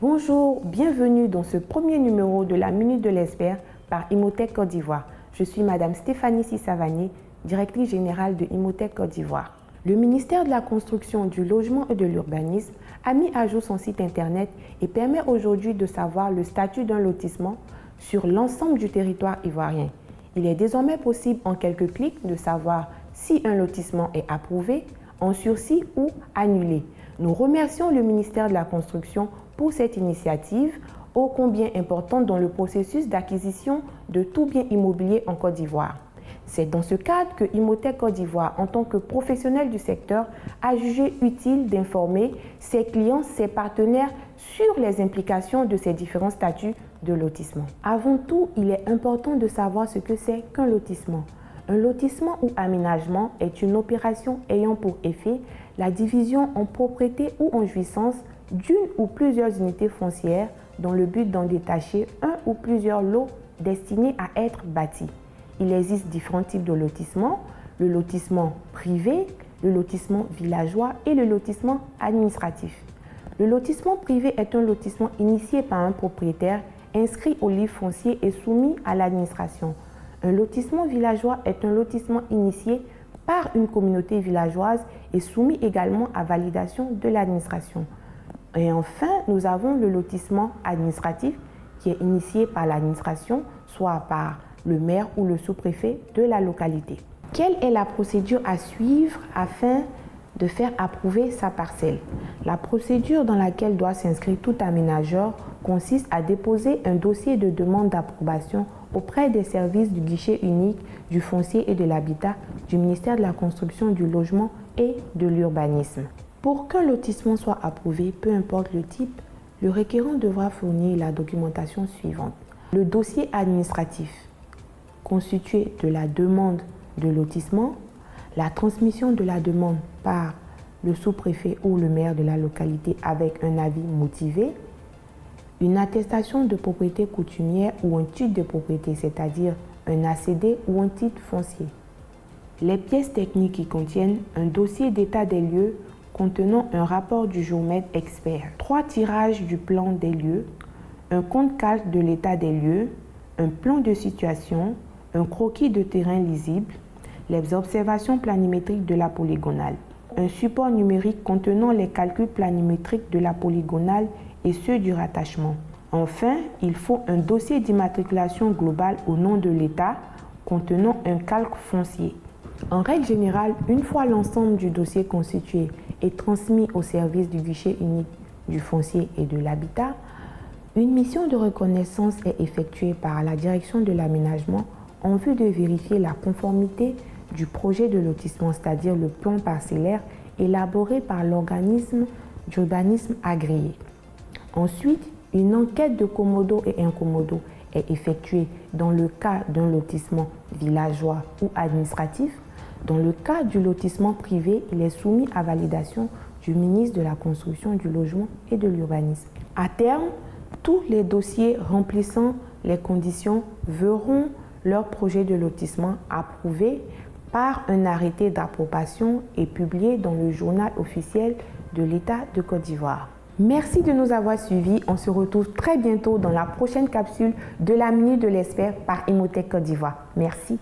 Bonjour, bienvenue dans ce premier numéro de la Minute de l'Expert par Imotech Côte d'Ivoire. Je suis Madame Stéphanie Sissavani, directrice générale de Imotech Côte d'Ivoire. Le ministère de la Construction, du Logement et de l'Urbanisme a mis à jour son site internet et permet aujourd'hui de savoir le statut d'un lotissement sur l'ensemble du territoire ivoirien. Il est désormais possible en quelques clics de savoir si un lotissement est approuvé, en sursis ou annulé. Nous remercions le ministère de la Construction pour cette initiative ô combien importante dans le processus d'acquisition de tout bien immobilier en Côte d'Ivoire. C'est dans ce cadre que Imotech Côte d'Ivoire, en tant que professionnel du secteur, a jugé utile d'informer ses clients, ses partenaires sur les implications de ces différents statuts de lotissement. Avant tout, il est important de savoir ce que c'est qu'un lotissement. Un lotissement ou aménagement est une opération ayant pour effet la division en propriété ou en jouissance d'une ou plusieurs unités foncières dans le but d'en détacher un ou plusieurs lots destinés à être bâtis. Il existe différents types de lotissements, le lotissement privé, le lotissement villageois et le lotissement administratif. Le lotissement privé est un lotissement initié par un propriétaire inscrit au livre foncier et soumis à l'administration. Un lotissement villageois est un lotissement initié par une communauté villageoise et soumis également à validation de l'administration. Et enfin, nous avons le lotissement administratif qui est initié par l'administration, soit par le maire ou le sous-préfet de la localité. Quelle est la procédure à suivre afin de faire approuver sa parcelle? La procédure dans laquelle doit s'inscrire tout aménageur consiste à déposer un dossier de demande d'approbation auprès des services du guichet unique du foncier et de l'habitat du ministère de la Construction, du Logement et de l'Urbanisme. Pour qu'un lotissement soit approuvé, peu importe le type, le requérant devra fournir la documentation suivante. Le dossier administratif, constitué de la demande de lotissement, la transmission de la demande par le sous-préfet ou le maire de la localité avec un avis motivé, une attestation de propriété coutumière ou un titre de propriété, c'est-à-dire un ACD ou un titre foncier. Les pièces techniques qui contiennent un dossier d'état des lieux contenant un rapport du géomètre expert, 3 tirages du plan des lieux, un compte calque de l'état des lieux, un plan de situation, un croquis de terrain lisible, les observations planimétriques de la polygonale, un support numérique contenant les calculs planimétriques de la polygonale et ceux du rattachement. Enfin, il faut un dossier d'immatriculation globale au nom de l'État contenant un calque foncier. En règle générale, une fois l'ensemble du dossier constitué et transmis au service du guichet unique du foncier et de l'habitat, une mission de reconnaissance est effectuée par la direction de l'aménagement en vue de vérifier la conformité du projet de lotissement, c'est-à-dire le plan parcellaire élaboré par l'organisme d'urbanisme agréé. Ensuite, une enquête de commodo et incommodo est effectuée dans le cas d'un lotissement villageois ou administratif. Dans le cas du lotissement privé, il est soumis à validation du ministre de la Construction, du Logement et de l'Urbanisme. À terme, tous les dossiers remplissant les conditions verront leur projet de lotissement approuvé par un arrêté d'approbation et publié dans le journal officiel de l'État de Côte d'Ivoire. Merci de nous avoir suivis. On se retrouve très bientôt dans la prochaine capsule de la Minute de l'Expert par Imotech Côte d'Ivoire. Merci.